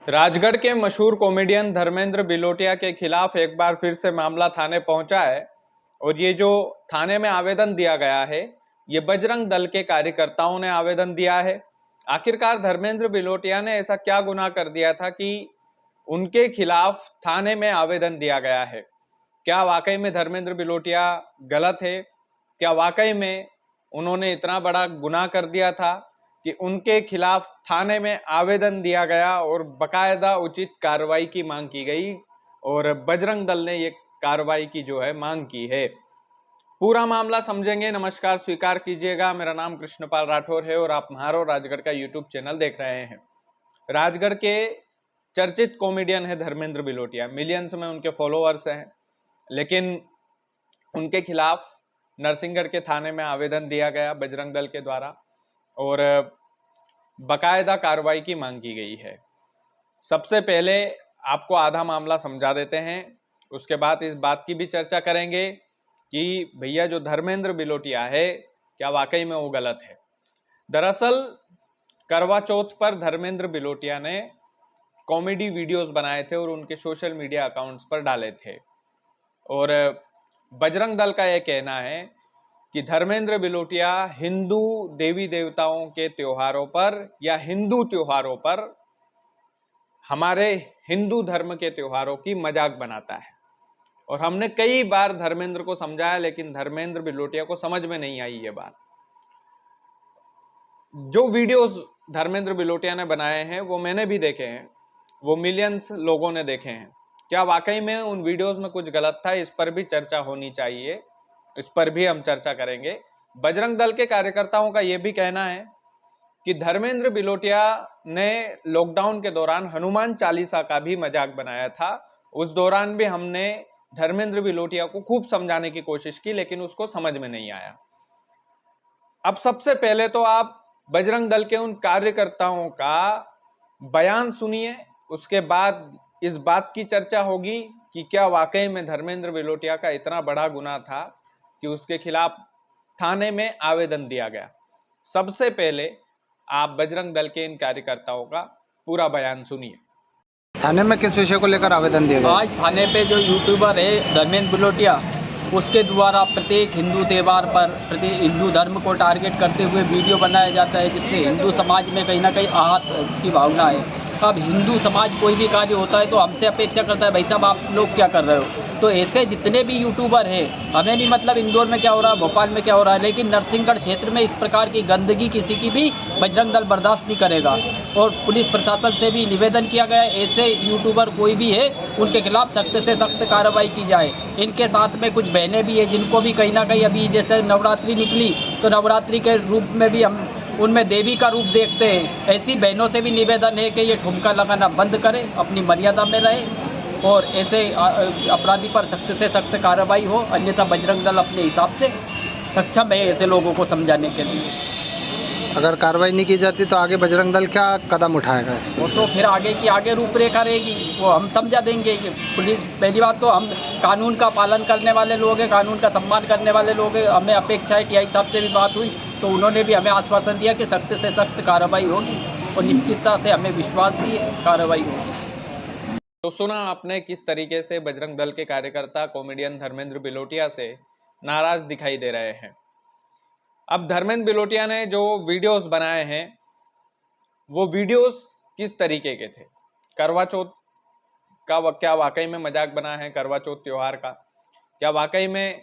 राजगढ़ के मशहूर कॉमेडियन धर्मेंद्र बिलोटिया के खिलाफ एक बार फिर से मामला थाने पहुंचा है और ये जो थाने में आवेदन दिया गया है, ये बजरंग दल के कार्यकर्ताओं ने आवेदन दिया है। आखिरकार धर्मेंद्र बिलोटिया ने ऐसा क्या गुनाह कर दिया था कि उनके खिलाफ थाने में आवेदन दिया गया है? क्या वाकई में धर्मेंद्र बिलोटिया गलत है? क्या वाकई में उन्होंने इतना बड़ा गुनाह कर दिया था कि उनके खिलाफ थाने में आवेदन दिया गया और बकायदा उचित कार्रवाई की मांग की गई और बजरंग दल ने ये कार्रवाई की जो है मांग की है? पूरा मामला समझेंगे। नमस्कार, स्वीकार कीजिएगा, मेरा नाम कृष्णपाल राठौर है और आप म्हारो राजगढ़ का यूट्यूब चैनल देख रहे हैं। राजगढ़ के चर्चित कॉमेडियन है धर्मेंद्र बिलोटिया, मिलियंस में उनके फॉलोअर्स हैं, लेकिन उनके खिलाफ नरसिंहगढ़ के थाने में आवेदन दिया गया बजरंग दल के द्वारा और बकायदा कार्रवाई की मांग की गई है। सबसे पहले आपको आधा मामला समझा देते हैं, उसके बाद इस बात की भी चर्चा करेंगे कि भैया जो धर्मेंद्र बिलोटिया है क्या वाकई में वो गलत है। दरअसल करवा चौथ पर धर्मेंद्र बिलोटिया ने कॉमेडी वीडियोस बनाए थे और उनके सोशल मीडिया अकाउंट्स पर डाले थे और बजरंग दल का यह कहना है कि धर्मेंद्र बिलोटिया हिंदू देवी देवताओं के त्योहारों पर या हिंदू त्योहारों पर, हमारे हिंदू धर्म के त्योहारों की मजाक बनाता है। और हमने कई बार धर्मेंद्र को समझाया, लेकिन धर्मेंद्र बिलोटिया को समझ में नहीं आई ये बात। जो वीडियोस धर्मेंद्र बिलोटिया ने बनाए हैं वो मैंने भी देखे हैं, वो मिलियंस लोगों ने देखे हैं। क्या वाकई में उन वीडियोस में कुछ गलत था? इस पर भी चर्चा होनी चाहिए, इस पर भी हम चर्चा करेंगे। बजरंग दल के कार्यकर्ताओं का यह भी कहना है कि धर्मेंद्र बिलोटिया ने लॉकडाउन के दौरान हनुमान चालीसा का भी मजाक बनाया था। उस दौरान भी हमने धर्मेंद्र बिलोटिया को खूब समझाने की कोशिश की, लेकिन उसको समझ में नहीं आया। अब सबसे पहले तो आप बजरंग दल के उन कार्यकर्ताओं का बयान सुनिए, उसके बाद इस बात की चर्चा होगी कि क्या वाकई में धर्मेंद्र बिलोटिया का इतना बड़ा गुनाह था कि उसके खिलाफ थाने में आवेदन दिया गया। सबसे पहले आप बजरंग दल के इन कार्यकर्ताओं का पूरा बयान सुनिए। थाने में किस विषय को लेकर आवेदन दिया गया? आज थाने पे जो यूट्यूबर है धर्मेंद्र बिलोटिया, उसके द्वारा प्रत्येक हिंदू त्यौहार पर प्रत्येक हिंदू धर्म को टारगेट करते हुए वीडियो बनाया जाता है, जिससे हिंदू समाज में कहीं ना कहीं आहत की भावना है। अब हिंदू समाज कोई भी कार्य होता है तो हमसे अपेक्षा करता है भाई साहब आप लोग क्या कर रहे हो। तो ऐसे जितने भी यूट्यूबर हैं, हमें नहीं मतलब इंदौर में क्या हो रहा है, भोपाल में क्या हो रहा है, लेकिन नरसिंहगढ़ क्षेत्र में इस प्रकार की गंदगी किसी की भी बजरंग दल बर्दाश्त नहीं करेगा। और पुलिस प्रशासन से भी निवेदन किया गया है, ऐसे यूट्यूबर कोई भी है उनके खिलाफ सख्त से सख्त कार्रवाई की जाए। इनके साथ में कुछ बहनें भी है जिनको भी कहीं ना कहीं अभी जैसे नवरात्रि निकली तो नवरात्रि के रूप में भी हम उनमें देवी का रूप देखते हैं। ऐसी बहनों से भी निवेदन है कि ये ठुमका लगाना बंद करें, अपनी मर्यादा में रहे और ऐसे अपराधी पर सख्त से सख्त कार्रवाई हो, अन्यथा बजरंग दल अपने हिसाब से सक्षम है ऐसे लोगों को समझाने के लिए। अगर कार्रवाई नहीं की जाती तो आगे बजरंग दल क्या कदम उठाएगा? वो तो फिर आगे की आगे रूपरेखा रहेगी, वो हम समझा देंगे कि पुलिस, पहली बात तो हम कानून का पालन करने वाले लोग हैं, कानून का सम्मान करने वाले लोग हैं। हमें अपेक्षा है कि आई साहब से भी बात हुई तो उन्होंने भी हमें आश्वासन दिया कि सख्त से सख्त कार्रवाई होगी और निश्चितता से हमें विश्वास भी है कार्रवाई होगी। तो सुना आपने किस तरीके से बजरंग दल के कार्यकर्ता कॉमेडियन धर्मेंद्र बिलोटिया से नाराज दिखाई दे रहे हैं। अब धर्मेंद्र बिलोटिया ने जो वीडियोस बनाए हैं वो वीडियोस किस तरीके के थे? करवा चौथ का क्या वाकई में मजाक बना है? करवा चौथ त्योहार का क्या वाकई में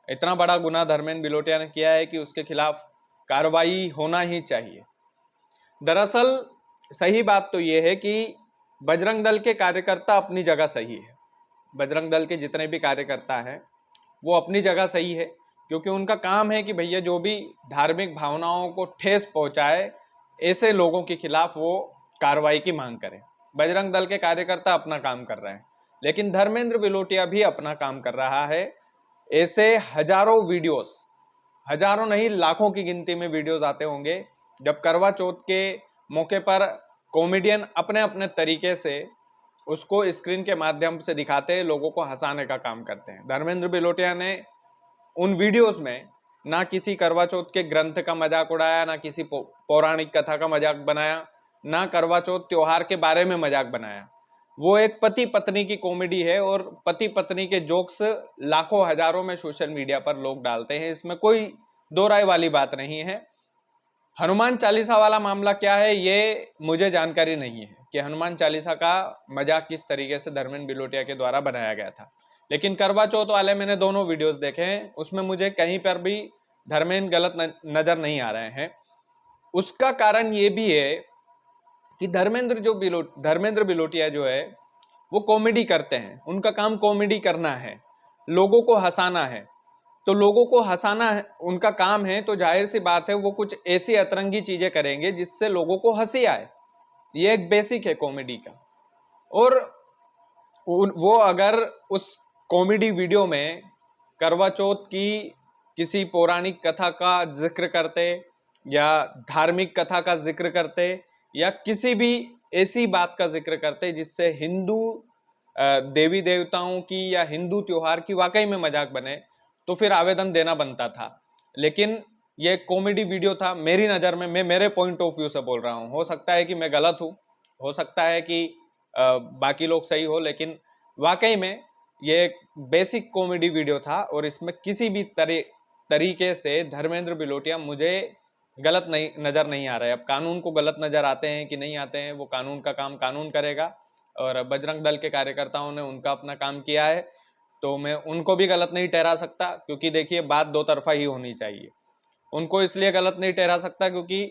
इतना बड़ा गुनाह धर्मेंद्र बिलोटिया ने किया है कि उसके खिलाफ कार्रवाई होना ही चाहिए? दरअसल सही बात तो यह है कि बजरंग दल के कार्यकर्ता अपनी जगह सही है। बजरंग दल के जितने भी कार्यकर्ता हैं वो अपनी जगह सही है, क्योंकि उनका काम है कि भैया जो भी धार्मिक भावनाओं को ठेस पहुंचाए ऐसे लोगों के खिलाफ वो कार्रवाई की मांग करें। बजरंग दल के कार्यकर्ता अपना काम कर रहे हैं, लेकिन धर्मेंद्र बिलोटिया भी अपना काम कर रहा है। ऐसे हजारों वीडियोस, हजारों नहीं लाखों की गिनती में वीडियोस आते होंगे जब करवा चौथ के मौके पर कॉमेडियन अपने अपने तरीके से उसको स्क्रीन के माध्यम से दिखाते हैं, लोगों को हंसाने का काम करते हैं। धर्मेंद्र बिलोटिया ने उन वीडियोस में ना किसी करवा चौथ के ग्रंथ का मजाक उड़ाया, ना किसी पौराणिक कथा का मजाक बनाया, ना करवा चौथ त्योहार के बारे में मजाक बनाया। वो एक पति पत्नी की कॉमेडी है और पति पत्नी के जोक्स लाखों हजारों में सोशल मीडिया पर लोग डालते हैं, इसमें कोई दो राय वाली बात नहीं है। हनुमान चालीसा वाला मामला क्या है ये मुझे जानकारी नहीं है कि हनुमान चालीसा का मजाक किस तरीके से धर्मेंद्र बिलोटिया के द्वारा बनाया गया था, लेकिन करवा चौथ वाले मैंने दोनों वीडियोस देखे हैं, उसमें मुझे कहीं पर भी धर्मेंद्र गलत नजर नहीं आ रहे हैं। उसका कारण ये भी है कि धर्मेंद्र बिलोटिया जो है वो कॉमेडी करते हैं, उनका काम कॉमेडी करना है, लोगों को हंसाना है। तो लोगों को हंसाना है उनका काम है, तो जाहिर सी बात है वो कुछ ऐसी अतरंगी चीजें करेंगे जिससे लोगों को हंसी आए। ये एक बेसिक है कॉमेडी का। और वो अगर उस कॉमेडी वीडियो में करवा चौथ की किसी पौराणिक कथा का जिक्र करते या धार्मिक कथा का जिक्र करते या किसी भी ऐसी बात का जिक्र करते जिससे हिंदू देवी देवताओं की या हिंदू त्योहार की वाकई में मजाक बने, तो फिर आवेदन देना बनता था। लेकिन ये कॉमेडी वीडियो था मेरी नज़र में, मैं मेरे पॉइंट ऑफ व्यू से बोल रहा हूँ। हो सकता है कि मैं गलत हूँ, हो सकता है कि बाकी लोग सही हो, लेकिन वाकई में ये एक बेसिक कॉमेडी वीडियो था और इसमें किसी भी तरीके से धर्मेंद्र बिलोटिया मुझे गलत नहीं नज़र नहीं आ रहा है। अब कानून को गलत नज़र आते हैं कि नहीं आते हैं, वो कानून का काम कानून करेगा, और बजरंग दल के कार्यकर्ताओं ने उनका अपना काम किया है, तो मैं उनको भी गलत नहीं ठहरा सकता, क्योंकि देखिए बात दो तरफा ही होनी चाहिए। उनको इसलिए गलत नहीं ठहरा सकता क्योंकि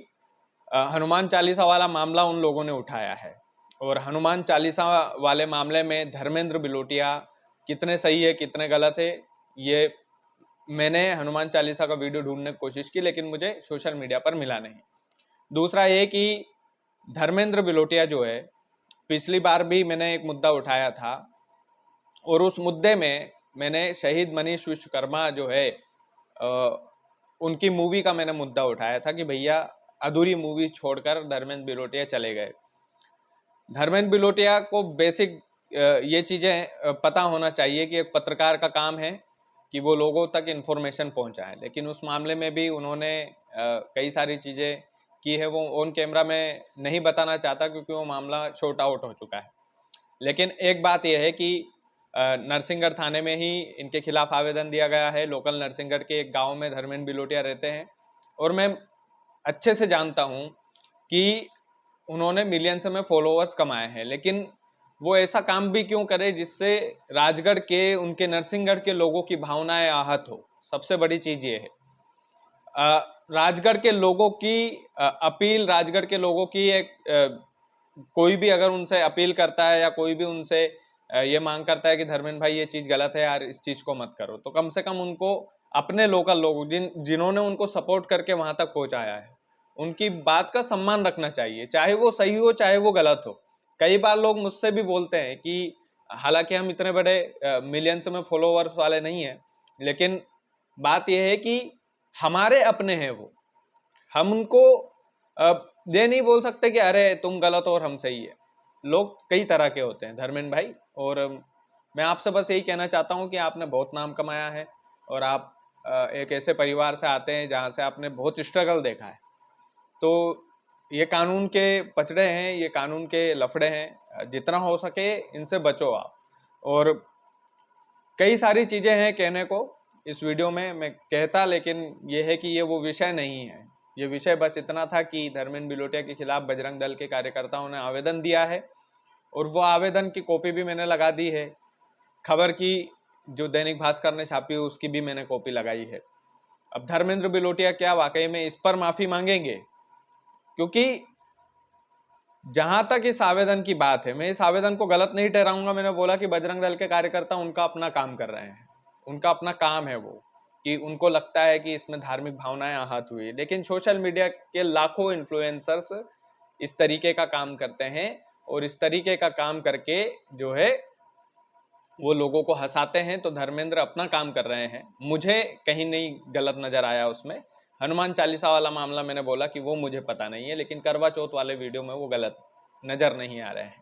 हनुमान चालीसा वाला मामला उन लोगों ने उठाया है, और हनुमान चालीसा वाले मामले में धर्मेंद्र बिलोटिया कितने सही है कितने गलत है, ये मैंने हनुमान चालीसा का वीडियो ढूंढने की कोशिश की लेकिन मुझे सोशल मीडिया पर मिला नहीं। दूसरा ये कि धर्मेंद्र बिलोटिया जो है, पिछली बार भी मैंने एक मुद्दा उठाया था और उस मुद्दे में मैंने शहीद मनीष विश्वकर्मा जो है उनकी मूवी का मैंने मुद्दा उठाया था कि भैया अधूरी मूवी छोड़कर धर्मेंद्र बिलोटिया चले गए। धर्मेंद्र बिलोटिया को बेसिक ये चीज़ें पता होना चाहिए कि एक पत्रकार का काम है कि वो लोगों तक इन्फॉर्मेशन पहुंचाए, लेकिन उस मामले में भी उन्होंने कई सारी चीज़ें की है, वो ऑन कैमरा में नहीं बताना चाहता क्योंकि वो मामला शॉर्ट आउट हो चुका है। लेकिन एक बात यह है कि नरसिंहगढ़ थाने में ही इनके खिलाफ आवेदन दिया गया है। लोकल नरसिंहगढ़ के एक गांव में धर्मेंद्र बिलोटिया रहते हैं और मैं अच्छे से जानता हूं कि उन्होंने मिलियंस में फॉलोअर्स कमाए हैं, लेकिन वो ऐसा काम भी क्यों करे जिससे राजगढ़ के उनके नरसिंहगढ़ के लोगों की भावनाएं आहत हो। सबसे बड़ी चीज ये है राजगढ़ के लोगों की अपील, राजगढ़ के लोगों की एक कोई भी अगर उनसे अपील करता है या कोई भी उनसे ये मांग करता है कि धर्मेंद्र भाई ये चीज गलत है यार, इस चीज को मत करो, तो कम से कम उनको अपने लोकल लोग जिन्होंने उनको सपोर्ट करके वहां तक पहुंचाया है उनकी बात का सम्मान रखना चाहिए, चाहे वो सही हो चाहे वो गलत हो। कई बार लोग मुझसे भी बोलते हैं कि हालांकि हम इतने बड़े मिलियंस में फॉलोअर्स वाले नहीं हैं, लेकिन बात यह है कि हमारे अपने हैं वो, हम उनको ये नहीं बोल सकते कि अरे तुम गलत हो और हम सही है। लोग कई तरह के होते हैं धर्मेंद्र भाई, और मैं आपसे बस यही कहना चाहता हूँ कि आपने बहुत नाम कमाया है और आप एक ऐसे परिवार से आते हैं जहाँ से आपने बहुत स्ट्रगल देखा है। तो ये कानून के पचड़े हैं, ये कानून के लफड़े हैं, जितना हो सके इनसे बचो आप। और कई सारी चीज़ें हैं कहने को इस वीडियो में मैं कहता, लेकिन ये है कि ये वो विषय नहीं है। ये विषय बस इतना था कि धर्मेंद्र बिलोटिया के खिलाफ बजरंग दल के कार्यकर्ताओं ने आवेदन दिया है और वो आवेदन की कॉपी भी मैंने लगा दी है। खबर की जो दैनिक भास्कर ने छापी है उसकी भी मैंने कॉपी लगाई है। अब धर्मेंद्र बिलोटिया क्या वाकई में इस पर माफी मांगेंगे? क्योंकि जहां तक इस आवेदन की बात है, मैं इस आवेदन को गलत नहीं ठहराऊंगा। मैंने बोला कि बजरंग दल के कार्यकर्ता उनका अपना काम कर रहे हैं, उनका अपना काम है वो, कि उनको लगता है कि इसमें धार्मिक भावनाएं आहत हुई है। लेकिन सोशल मीडिया के लाखों इन्फ्लुएंसर्स इस तरीके का काम करते हैं और इस तरीके का काम करके जो है वो लोगों को हंसाते हैं। तो धर्मेंद्र अपना काम कर रहे हैं, मुझे कहीं नहीं गलत नजर आया उसमें। हनुमान चालीसा वाला मामला मैंने बोला कि वो मुझे पता नहीं है, लेकिन करवा चौथ वाले वीडियो में वो गलत नजर नहीं आ रहे हैं।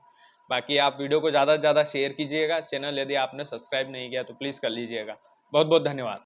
बाकी आप वीडियो को ज़्यादा से ज़्यादा शेयर कीजिएगा। चैनल यदि आपने सब्सक्राइब नहीं किया तो प्लीज़ कर लीजिएगा। बहुत बहुत धन्यवाद।